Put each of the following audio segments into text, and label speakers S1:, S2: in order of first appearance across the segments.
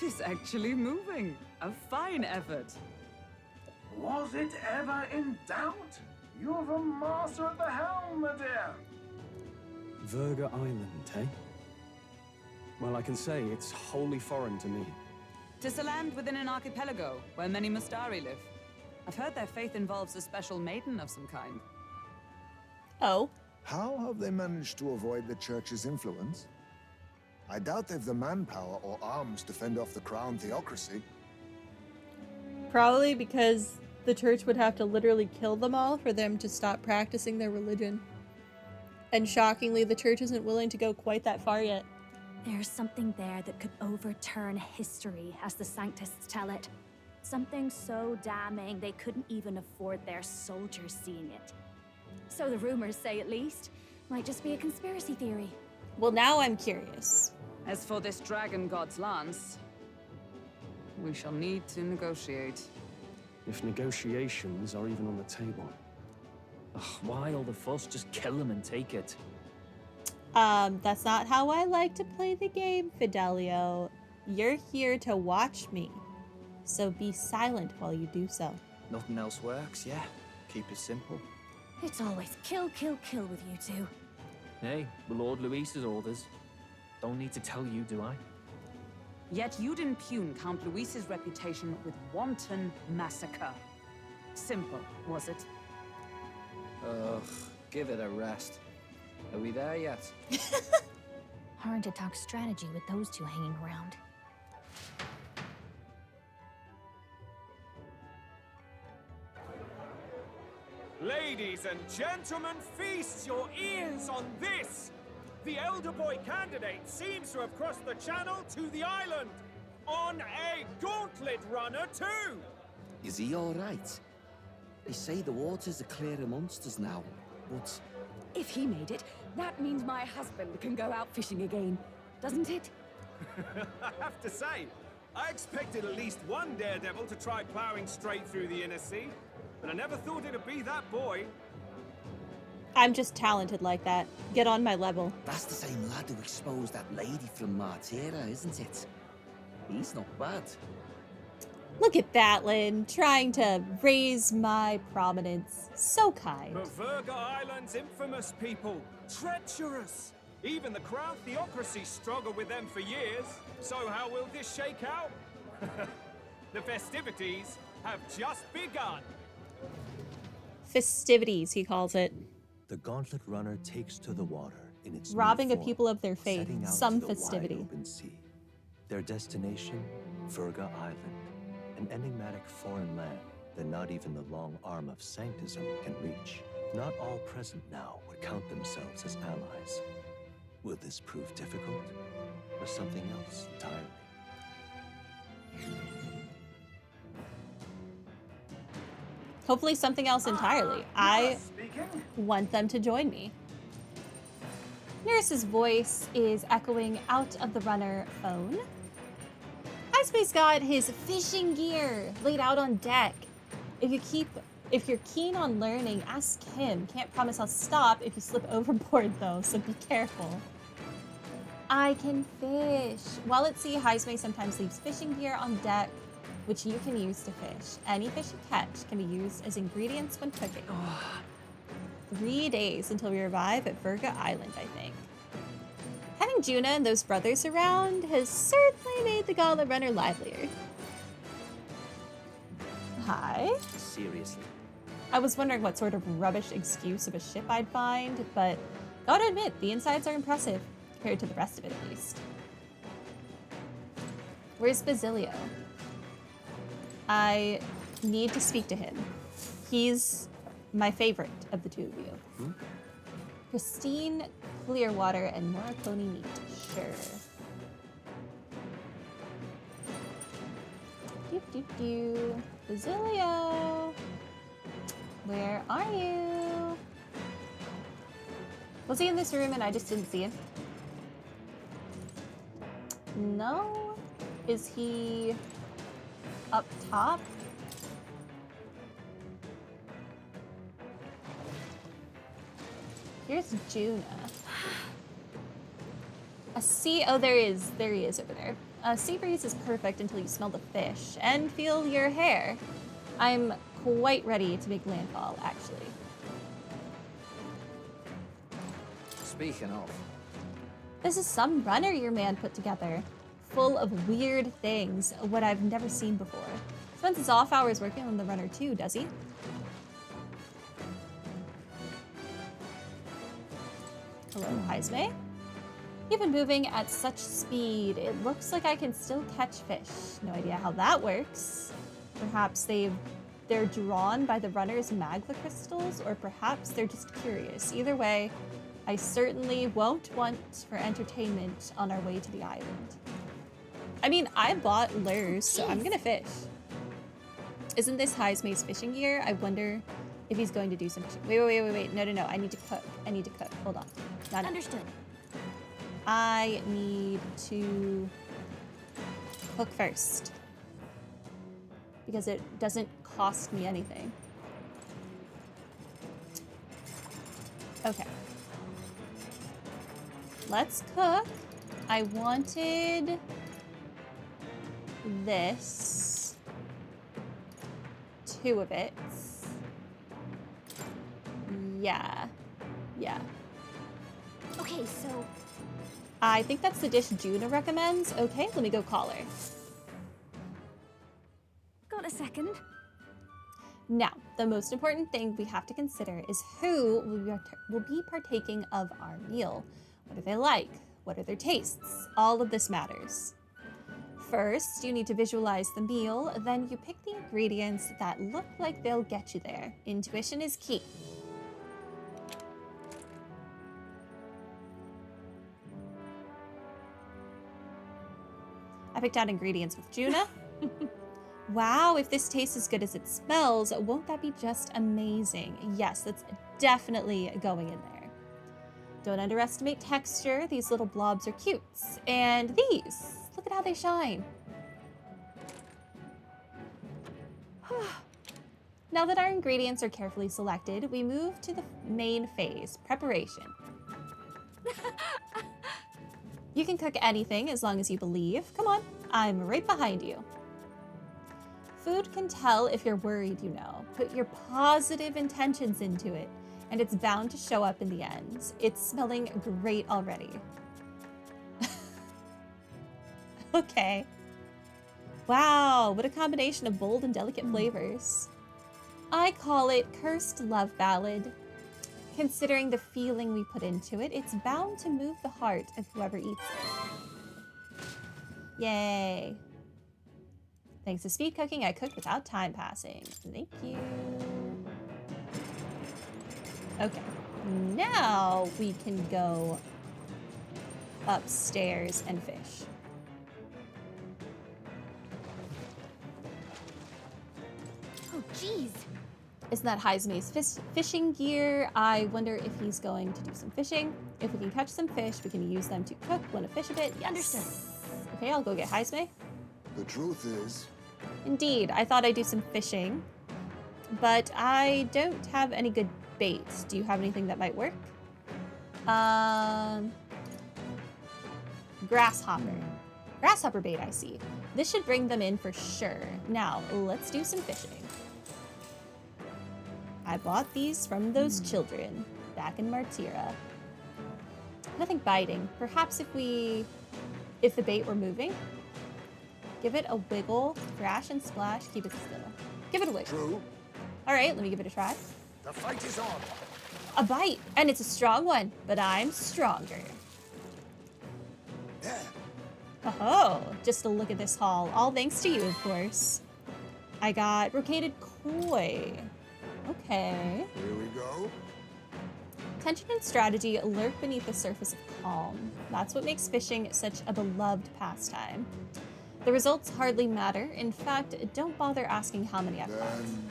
S1: is actually moving. A fine effort.
S2: Was it ever in doubt? You're the master of the helm, my dear.
S3: Verga Island, eh? Well, I can say it's wholly foreign to me.
S1: 'Tis a land within an archipelago, where many Mustari live. I've heard their faith involves a special maiden of some kind.
S4: Oh.
S5: How have they managed to avoid the church's influence? I doubt they've the manpower or arms to fend off the crown theocracy.
S4: Probably because the church would have to literally kill them all for them to stop practicing their religion. And shockingly, the church isn't willing to go quite that far yet.
S6: There's something there that could overturn history, as the Sanctists tell it. Something so damning they couldn't even afford their soldiers seeing it. So the rumors say, at least. Might just be a conspiracy theory.
S4: Well, now I'm curious.
S1: As for this dragon god's lance, we shall need to negotiate.
S3: If negotiations are even on the table.
S7: Ugh, why all the fuss? Just kill them and take it.
S4: That's not how I like to play the game, Fidelio. You're here to watch me. So be silent while you do so.
S7: Nothing else works, yeah? Keep it simple.
S6: It's always kill, kill, kill with you two.
S7: Hey, the Lord Luis's orders. Don't need to tell you, do I?
S1: Yet you'd impugn Count Luis's reputation with wanton massacre. Simple, was it?
S8: Ugh, give it a rest. Are we there yet?
S6: Hard to talk strategy with those two hanging around.
S9: Ladies and gentlemen, feast your ears on this! The elder boy candidate seems to have crossed the channel to the island! On a gauntlet runner, too!
S8: Is he alright? They say the waters are clear amongst us now, but...
S6: If he made it, that means my husband can go out fishing again, doesn't it?
S9: I have to say, I expected at least one daredevil to try plowing straight through the inner sea, but I never thought it'd be that boy.
S4: I'm just talented like that. Get on my level.
S8: That's the same lad who exposed that lady from Martira, isn't it? He's not bad.
S4: Look at Batlin, trying to raise my prominence. So kind.
S9: But Verga Island's infamous people, treacherous. Even the Crown theocracy struggled with them for years. So how will this shake out? The festivities have just begun.
S4: Festivities, he calls it.
S10: The gauntlet runner takes to the water in its
S4: Robbing
S10: new
S4: a
S10: form,
S4: people of their faith,
S10: setting out
S4: some
S10: to the
S4: festivity.
S10: wide open sea. Their destination, Verga Island, an enigmatic foreign land that not even the long arm of sanctism can reach. Not all present now would count themselves as allies. Will this prove difficult, or something else entirely?
S4: Hopefully something else entirely. I want them to join me. Nurse's voice is echoing out of the runner phone. Icebe's got his fishing gear laid out on deck. If you're keen on learning, ask him. Can't promise I'll stop if you slip overboard though, so be careful. I can fish. While at sea, Heisme sometimes leaves fishing gear on deck, which you can use to fish. Any fish you catch can be used as ingredients when cooking. 3 days until we arrive at Verga Island, I think. Having Juna and those brothers around has certainly made the Gauntlet Runner livelier. Hi.
S7: Seriously.
S4: I was wondering what sort of rubbish excuse of a ship I'd find, but gotta admit, the insides are impressive, compared to the rest of it at least. Where's Basilio? I need to speak to him. He's my favorite of the two of you. Pristine, clear water, and Morricone meat. Sure. Do. Basilio! Where are you? Was he in this room and I just didn't see him? No? Is he up top? Here's Juna. A sea. Oh, there he is over there. Sea breeze is perfect until you smell the fish and feel your hair. I'm quite ready to make landfall, actually.
S8: Speaking of,
S4: This is some runner your man put together, full of weird things, what I've never seen before. Spends his off hours working on the runner too, does he? Hello, Heisme. You've been moving at such speed, it looks like I can still catch fish. No idea how that works. Perhaps they're drawn by the runner's magma crystals, or perhaps they're just curious. Either way, I certainly won't want for entertainment on our way to the island. I mean, I bought lures, so I'm gonna fish. Isn't this Heisme's fishing gear? I wonder if he's going to do some fishing. Wait. No. I need to cook. Hold on. Not
S6: Understood.
S4: I need to cook first, because it doesn't cost me anything. Okay. Let's cook. I wanted this. 2 of it. Yeah.
S6: Okay, so
S4: I think that's the dish Juna recommends. Okay, let me go call her.
S6: got a second?
S4: Now, the most important thing we have to consider is who will be partaking of our meal. What do they like? What are their tastes? All of this matters. First, you need to visualize the meal, then you pick the ingredients that look like they'll get you there. Intuition is key. I picked out ingredients with Juna. Wow, if this tastes as good as it smells, won't that be just amazing? Yes, that's definitely going in there. Don't underestimate texture. These little blobs are cute. And these, look at how they shine. Now that our ingredients are carefully selected, we move to the main phase, preparation. You can cook anything as long as you believe. Come on, I'm right behind you. Food can tell if you're worried, you know. Put your positive intentions into it, and it's bound to show up in the end. It's smelling great already. Okay. Wow, what a combination of bold and delicate flavors. I call it Cursed Love Ballad. Considering the feeling we put into it, it's bound to move the heart of whoever eats it. Yay. Thanks to speed cooking, I cooked without time passing. Thank you. Okay, now we can go upstairs and fish.
S6: Oh, jeez.
S4: Isn't that Heisme's fishing gear? I wonder if he's going to do some fishing. If we can catch some fish, we can use them to cook, want to fish a bit. Yes.
S6: Understood.
S4: Okay, I'll go get Heisme.
S5: The truth is,
S4: Indeed, I thought I'd do some fishing, but I don't have any good baits. Do you have anything that might work? Grasshopper. Grasshopper bait, I see. This should bring them in for sure. Now, let's do some fishing. I bought these from those children back in Martira. Nothing biting. Perhaps if the bait were moving, give it a wiggle, thrash and splash, keep it still. Give it a wiggle.
S5: true.
S4: All right, let me give it a try.
S5: The fight is on.
S4: A bite, and it's a strong one, but I'm stronger.
S5: There.
S4: Oh, just a look at this haul. All thanks to you, of course. I got brocaded koi. Okay.
S5: Here we go.
S4: Tension and strategy lurk beneath the surface of calm. That's what makes fishing such a beloved pastime. The results hardly matter. In fact, don't bother asking how many I've caught.
S5: Then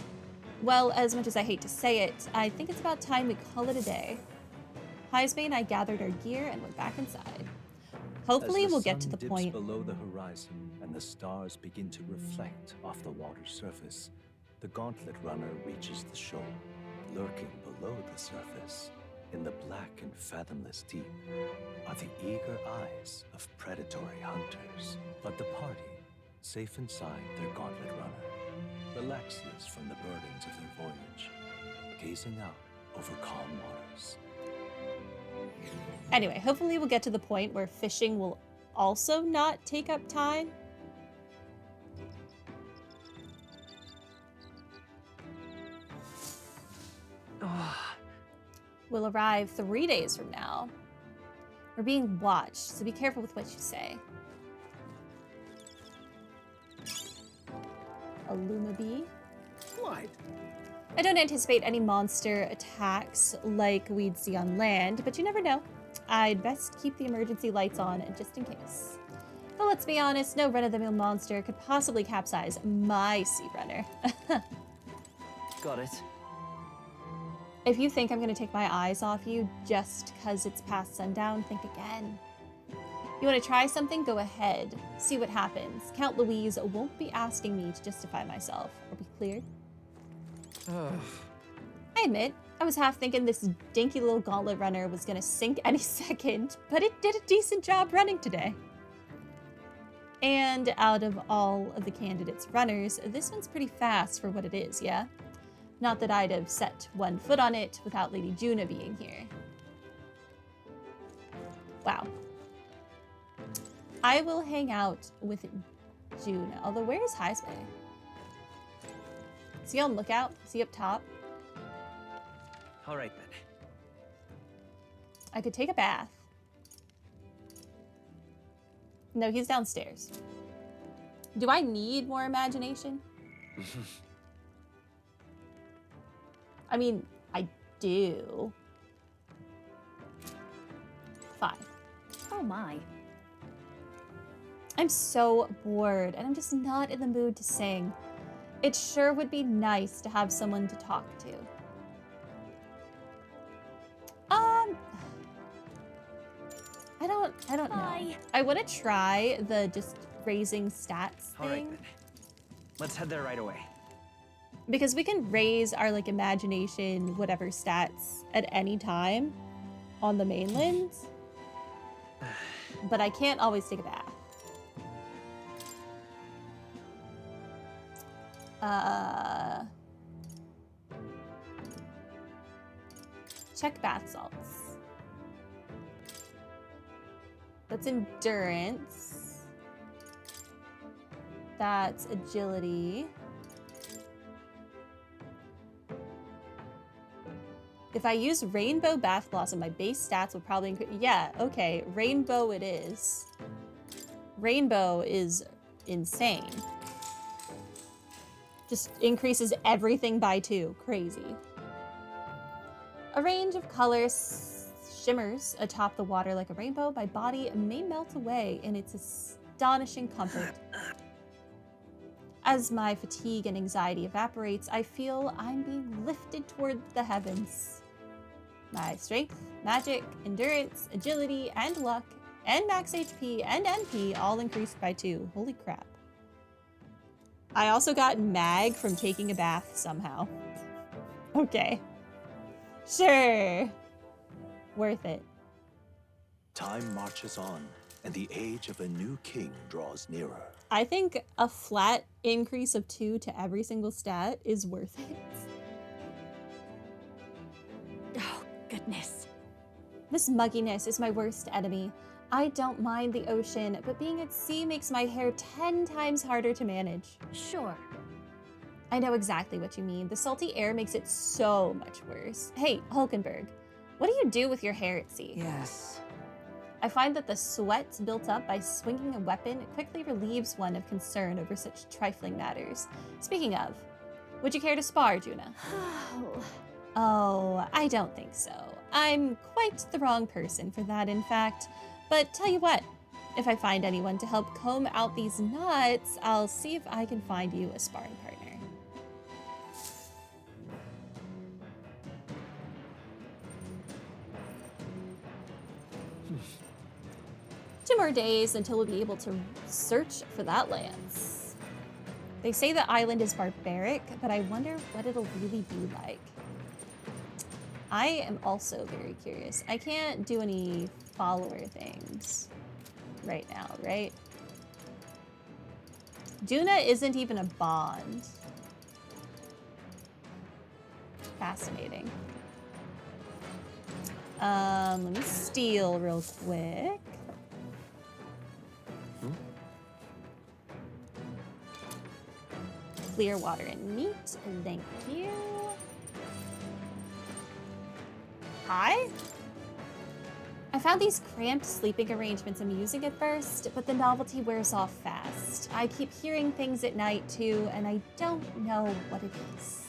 S4: Well, as much as I hate to say it, I think it's about time we call it a day. Heisme and I gathered our gear and went back inside. Hopefully, we'll get to the point.
S10: As the sun dips below the horizon and the stars begin to reflect off the water's surface, the gauntlet runner reaches the shore. Lurking below the surface in the black and fathomless deep are the eager eyes of predatory hunters. But the party, safe inside their gauntlet runner, relaxes from the burdens of their voyage, gazing out over calm waters.
S4: Anyway, hopefully we'll get to the point where fishing will also not take up time. We'll arrive 3 days from now. We're being watched, so be careful with what you say. A Luma bee.
S2: Quite.
S4: I don't anticipate any monster attacks like we'd see on land, but you never know. I'd best keep the emergency lights on just in case. But let's be honest, no run-of-the-mill monster could possibly capsize my sea runner.
S8: Got it.
S4: If you think I'm going to take my eyes off you just because it's past sundown, think again. You want to try something? Go ahead. See what happens. Count Louise won't be asking me to justify myself. Are we clear? I admit, I was half thinking this dinky little gauntlet runner was going to sink any second, but it did a decent job running today. And out of all of the candidates' runners, this one's pretty fast for what it is, yeah? Not that I'd have set one foot on it without Lady Juna being here. Wow. I will hang out with Juna. Although, where is Heisme? Is he on lookout? Is he up top?
S8: All right then.
S4: I could take a bath. No, he's downstairs. Do I need more imagination? I mean, I do. Fine.
S6: Oh my.
S4: I'm so bored, and I'm just not in the mood to sing. It sure would be nice to have someone to talk to. I don't know. I want to try the just raising stats thing.
S8: All right then. Let's head there right away.
S4: Because we can raise our like imagination, whatever stats at any time on the mainland. But I can't always take a bath. Check bath salts. That's endurance. That's agility. If I use Rainbow Bath Blossom, my base stats will probably increase. Yeah, okay. Rainbow it is. Rainbow is insane. Just increases everything by 2. Crazy. A range of colors shimmers atop the water like a rainbow. My body may melt away in its astonishing comfort. As my fatigue and anxiety evaporates, I feel I'm being lifted toward the heavens. My strength, magic, endurance, agility, and luck, and max HP and NP all increased by 2. Holy crap. I also got mag from taking a bath somehow. Okay. Sure. Worth it.
S10: Time marches on, and the age of a new king draws nearer.
S4: I think a flat increase of 2 to every single stat is worth it.
S6: Oh, goodness.
S4: This mugginess is my worst enemy. I don't mind the ocean, but being at sea makes my hair 10 times harder to manage.
S6: Sure.
S4: I know exactly what you mean. The salty air makes it so much worse. Hey, Hulkenberg, what do you do with your hair at sea?
S8: Yes.
S4: I find that the sweat built up by swinging a weapon quickly relieves one of concern over such trifling matters. Speaking of, would you care to spar, Juna? Oh, I don't think so. I'm quite the wrong person for that, in fact. But tell you what, if I find anyone to help comb out these knots, I'll see if I can find you a sparring partner. 2 more days until we'll be able to search for that lance. They say the island is barbaric, but I wonder what it'll really be like. I am also very curious. I can't do any follower things right now, right? Duna isn't even a bond. Fascinating. Let me steal real quick. Clear water and meat. Thank you. Hi? I found these cramped sleeping arrangements amusing at first, but the novelty wears off fast. I keep hearing things at night too, and I don't know what it is.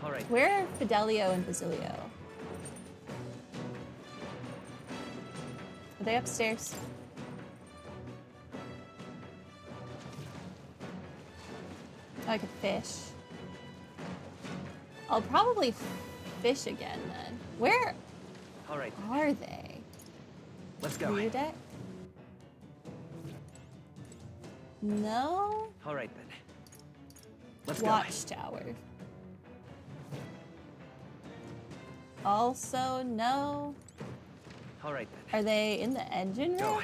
S7: All right.
S4: Where are Fidelio and Basilio? Are they upstairs? Oh, I could fish. I'll probably fish again then. Where
S7: All right.
S4: are they?
S7: Let's go.
S4: Rear deck? No?
S7: All right then. Let's go.
S4: Watchtower. Also, no.
S7: All right then.
S4: Are they in the engine
S7: Go.
S4: room?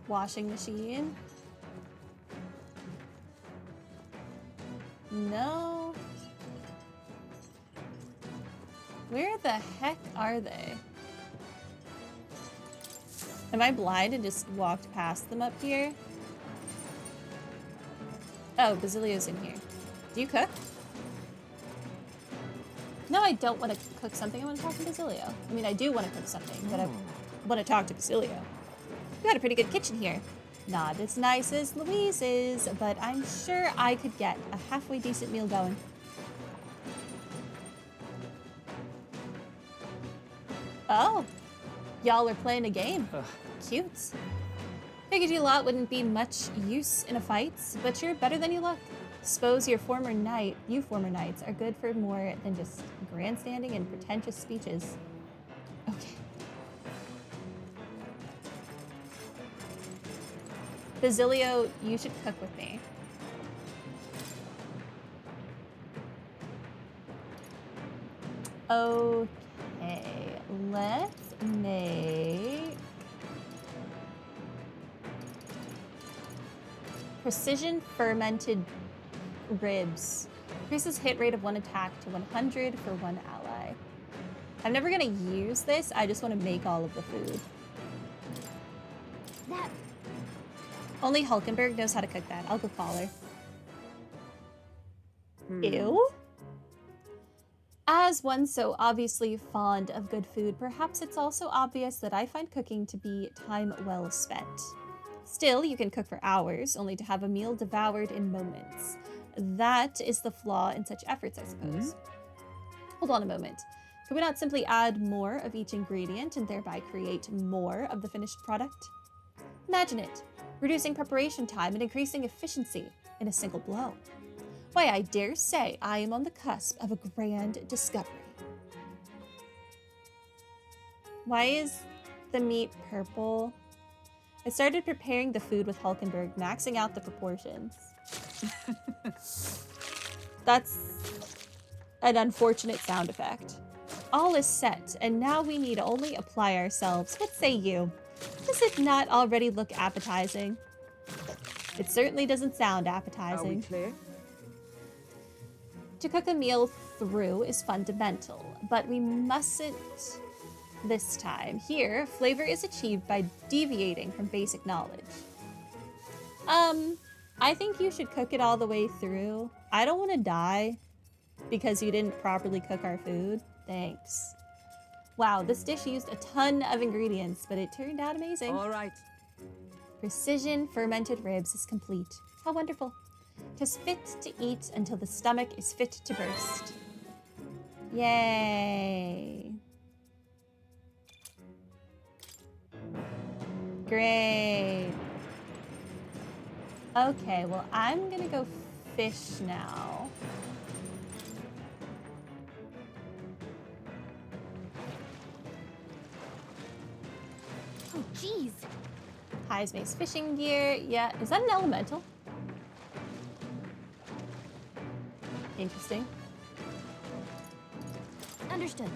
S4: Washing machine? No. Where the heck are they? Am I blind and just walked past them up here? Oh, Basilio's in here. Do you cook? No, I don't want to cook something. I want to talk to Basilio. I mean, I do want to cook something, but I want to talk to Basilio. You got a pretty good kitchen here. Not as nice as Louise's, but I'm sure I could get a halfway decent meal going. Oh, y'all are playing a game. Cute. Figured you lot wouldn't be much use in a fight, but you're better than you look. Suppose you former knights are good for more than just grandstanding and pretentious speeches. Okay. Basilio, you should cook with me. Okay, let's make precision fermented ribs. Increases hit rate of one attack to 100 for one ally. I'm never gonna use this, I just want to make all of the food.
S6: That
S4: Only Hulkenberg knows how to cook that. I'll go call her. Ew. As one so obviously fond of good food, perhaps it's also obvious that I find cooking to be time well spent. Still, you can cook for hours, only to have a meal devoured in moments. That is the flaw in such efforts, I suppose. Hold on a moment. Could we not simply add more of each ingredient and thereby create more of the finished product? Imagine it, reducing preparation time and increasing efficiency in a single blow. Why, I dare say I am on the cusp of a grand discovery. Why is the meat purple? I started preparing the food with Hulkenberg, maxing out the proportions. That's an unfortunate sound effect. All is set, and now we need only apply ourselves. What say you? Does it not already look appetizing? It certainly doesn't sound appetizing.
S1: Are we clear?
S4: To cook a meal through is fundamental, but we mustn't this time. Here, flavor is achieved by deviating from basic knowledge. I think you should cook it all the way through. I don't want to die because you didn't properly cook our food. Thanks. Wow, this dish used a ton of ingredients, but it turned out amazing.
S1: All right.
S4: Precision fermented ribs is complete. How wonderful. 'Tis fit to eat until the stomach is fit to burst. Yay. Great. Okay, well, I'm gonna go fish now.
S6: Oh, jeez.
S4: Highs makes fishing gear. Yeah, is that an elemental? Interesting.
S6: Understood.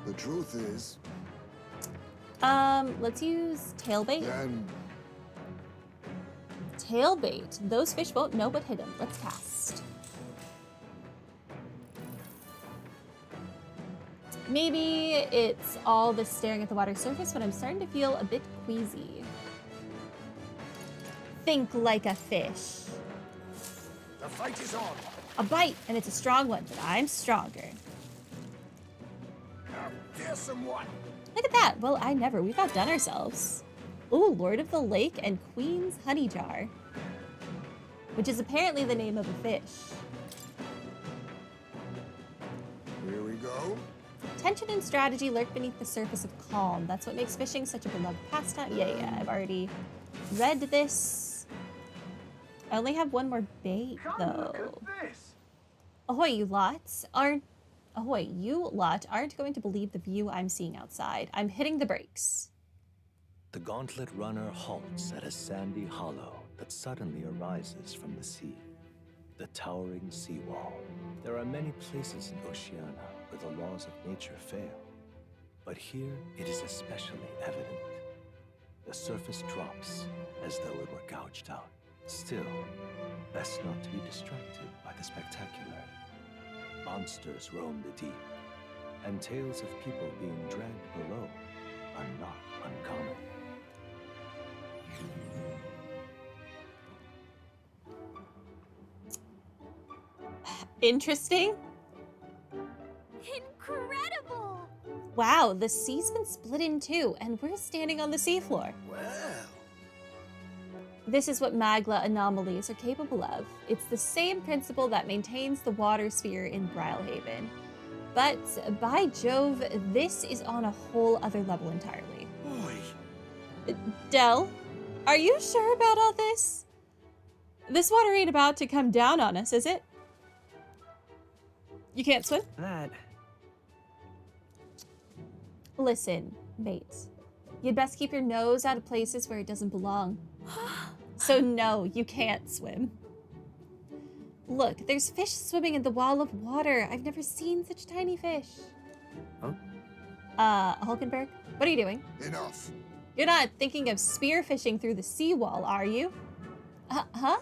S5: The truth is,
S4: Let's use tailbait.
S5: then
S4: Tailbait. Those fish won't know what hit them. Let's cast. Maybe it's all the staring at the water surface, but I'm starting to feel a bit queasy. Think like a fish.
S2: The fight is on.
S4: A bite, and it's a strong one, but I'm stronger.
S2: Now, fearsome one.
S4: Look at that. Well, I never. We've outdone ourselves. Ooh, Lord of the Lake and Queen's Honey Jar. Which is apparently the name of a fish.
S5: here we go.
S4: Tension and strategy lurk beneath the surface of calm. That's what makes fishing such a beloved pastime. Yeah, I've already read this. I only have one more bait,
S2: Come
S4: though.
S2: look at this.
S4: Ahoy, you lot aren't going to believe the view I'm seeing outside. I'm hitting the brakes.
S10: The gauntlet runner halts at a sandy hollow that suddenly arises from the sea. The towering seawall. There are many places in Oceania where the laws of nature fail. But here it is especially evident. The surface drops as though it were gouged out. Still, best not to be distracted by the spectacular. Monsters roam the deep, and tales of people being dragged below are not uncommon.
S4: Interesting.
S6: Incredible!
S4: Wow, the sea's been split in two, and we're standing on the seafloor.
S2: Well,
S4: This is what Magla anomalies are capable of. It's the same principle that maintains the water sphere in Brylehaven. But by Jove, this is on a whole other level entirely.
S2: boy.
S4: Del, are you sure about all this? This water ain't about to come down on us, is it? You can't swim?
S7: That.
S4: Listen, mate. You'd best keep your nose out of places where it doesn't belong. So no, you can't swim. Look, there's fish swimming in the wall of water. I've never seen such tiny fish.
S3: Huh?
S4: Hulkenberg, what are you doing?
S5: Enough.
S4: You're not thinking of spearfishing through the seawall, are you? Huh?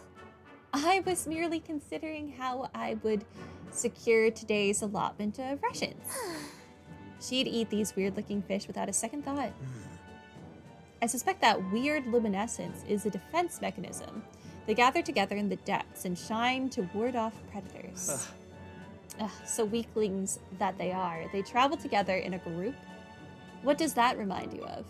S4: I was merely considering how I would secure today's allotment of rations. She'd eat these weird-looking fish without a second thought. I suspect that weird luminescence is a defense mechanism. They gather together in the depths and shine to ward off predators. So weaklings that they are. They travel together in a group. What does that remind you of?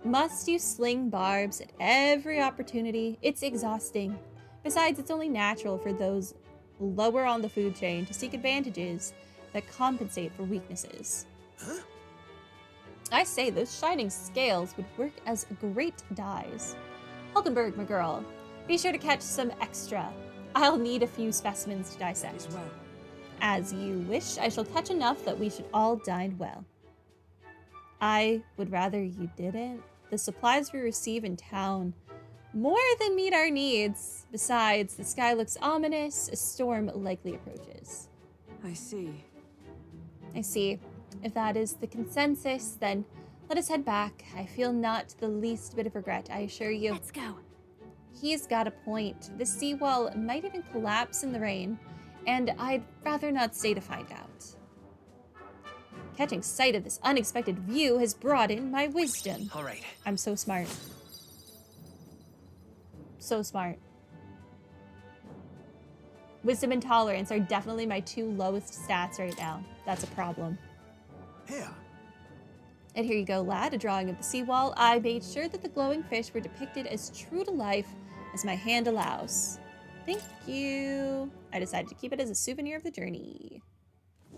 S4: Must you sling barbs at every opportunity? It's exhausting. Besides, it's only natural for those lower on the food chain to seek advantages that compensate for weaknesses.
S2: Huh?
S4: I say those shining scales would work as great dyes. Hulkenberg, my girl, be sure to catch some extra. I'll need a few specimens to dissect.
S7: Well.
S4: As you wish, I shall catch enough that we should all dine well. I would rather you didn't. The supplies we receive in town more than meet our needs. Besides, the sky looks ominous. A storm likely approaches.
S1: I see.
S4: I see. If that is the consensus, then let us head back. I feel not the least bit of regret, I assure you.
S6: Let's go.
S4: He's got a point. The seawall might even collapse in the rain, and I'd rather not stay to find out. Catching sight of this unexpected view has brought in my wisdom.
S7: All right.
S4: I'm so smart. So smart. Wisdom and tolerance are definitely my two lowest stats right now. That's a problem.
S2: Here.
S4: And here you go, lad, a drawing of the seawall. I made sure that the glowing fish were depicted as true to life as my hand allows. Thank you. I decided to keep it as a souvenir of the journey.